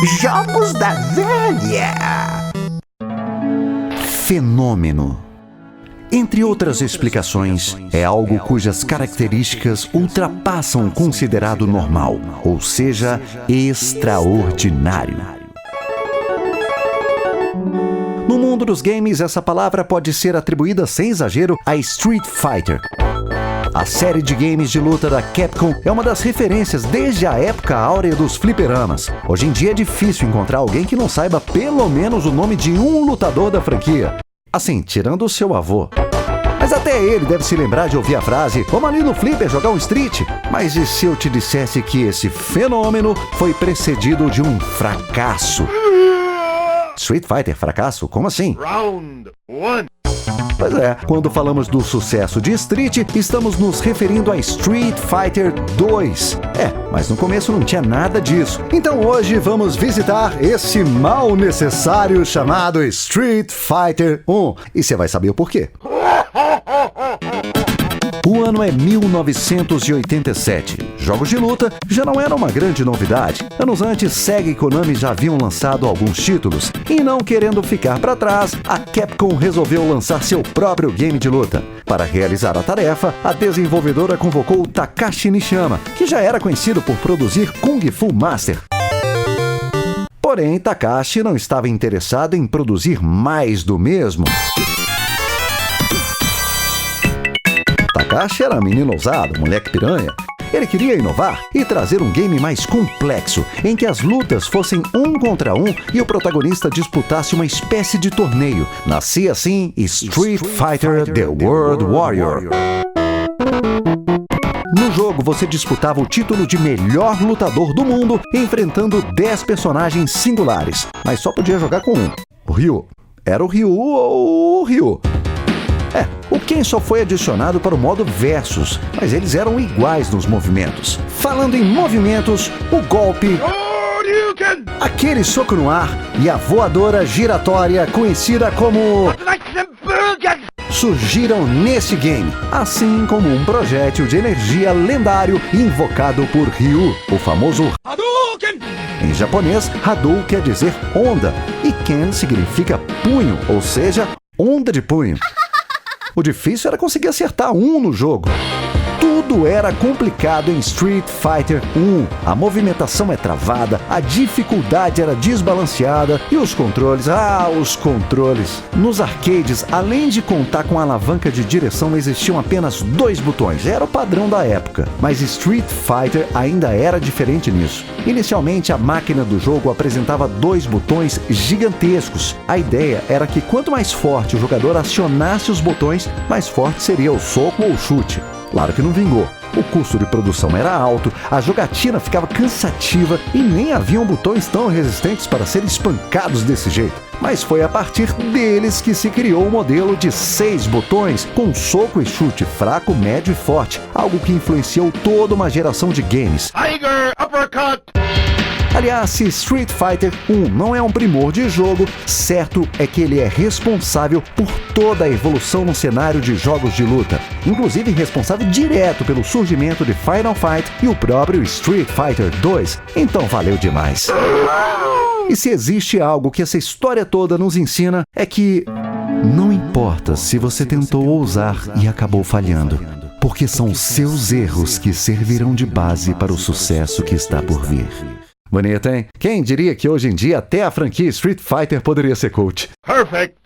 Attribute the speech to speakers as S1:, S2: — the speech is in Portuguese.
S1: Jogos da Velha. Fenômeno. Entre outras explicações, é algo cujas características ultrapassam o considerado normal, ou seja, extraordinário. No mundo dos games, essa palavra pode ser atribuída sem exagero a Street Fighter. A série de games de luta da Capcom é uma das referências desde a época áurea dos fliperamas. Hoje em dia é difícil encontrar alguém que não saiba pelo menos o nome de um lutador da franquia. Assim, tirando o seu avô. Mas até ele deve se lembrar de ouvir a frase: vamos ali no flipper jogar um Street? Mas e se eu te dissesse que esse fenômeno foi precedido de um fracasso? Street Fighter fracasso? Como assim?
S2: Round 1.
S1: Pois é, quando falamos do sucesso de Street, estamos nos referindo a Street Fighter 2. Mas no começo não tinha nada disso. Então hoje vamos visitar esse mal necessário chamado Street Fighter 1. E você vai saber o porquê. O ano é 1987. Jogos de luta já não eram uma grande novidade. Anos antes, Sega e Konami já haviam lançado alguns títulos. E não querendo ficar para trás, a Capcom resolveu lançar seu próprio game de luta. Para realizar a tarefa, a desenvolvedora convocou Takashi Nishiyama, que já era conhecido por produzir Kung Fu Master. Porém, Takashi não estava interessado em produzir mais do mesmo. Takashi era menino ousado, moleque piranha. Ele queria inovar e trazer um game mais complexo, em que as lutas fossem um contra um e o protagonista disputasse uma espécie de torneio. Nascia assim Street Fighter The World Warrior. No jogo, você disputava o título de melhor lutador do mundo, enfrentando 10 personagens singulares, mas só podia jogar com um: o Ryu. Era o Ryu ou o Ryu. O Ken só foi adicionado para o modo Versus, mas eles eram iguais nos movimentos. Falando em movimentos, o golpe, aquele soco no ar e a voadora giratória, conhecida como, surgiram nesse game, assim como um projétil de energia lendário invocado por Ryu, o famoso Hadouken! Em japonês, Hadou quer dizer onda, e Ken significa punho, ou seja, onda de punho. O difícil era conseguir acertar um no jogo. Tudo era complicado em Street Fighter 1. A movimentação é travada, a dificuldade era desbalanceada e os controles, os controles. Nos arcades, além de contar com a alavanca de direção, existiam apenas 2 botões. Era o padrão da época. Mas Street Fighter ainda era diferente nisso. Inicialmente, a máquina do jogo apresentava 2 botões gigantescos. A ideia era que quanto mais forte o jogador acionasse os botões, mais forte seria o soco ou o chute. Claro que não vingou. O custo de produção era alto, a jogatina ficava cansativa e nem haviam botões tão resistentes para serem espancados desse jeito. Mas foi a partir deles que se criou o modelo de 6 botões, com soco e chute fraco, médio e forte, algo que influenciou toda uma geração de games.
S2: Tiger Uppercut!
S1: Aliás, se Street Fighter 1 não é um primor de jogo, certo é que ele é responsável por toda a evolução no cenário de jogos de luta, inclusive responsável direto pelo surgimento de Final Fight e o próprio Street Fighter 2. Então valeu demais. E se existe algo que essa história toda nos ensina, é que não importa se você tentou ousar e acabou falhando, porque são seus erros que servirão de base para o sucesso que está por vir. Bonito, hein? Quem diria que hoje em dia até a franquia Street Fighter poderia ser cult?
S2: Perfect!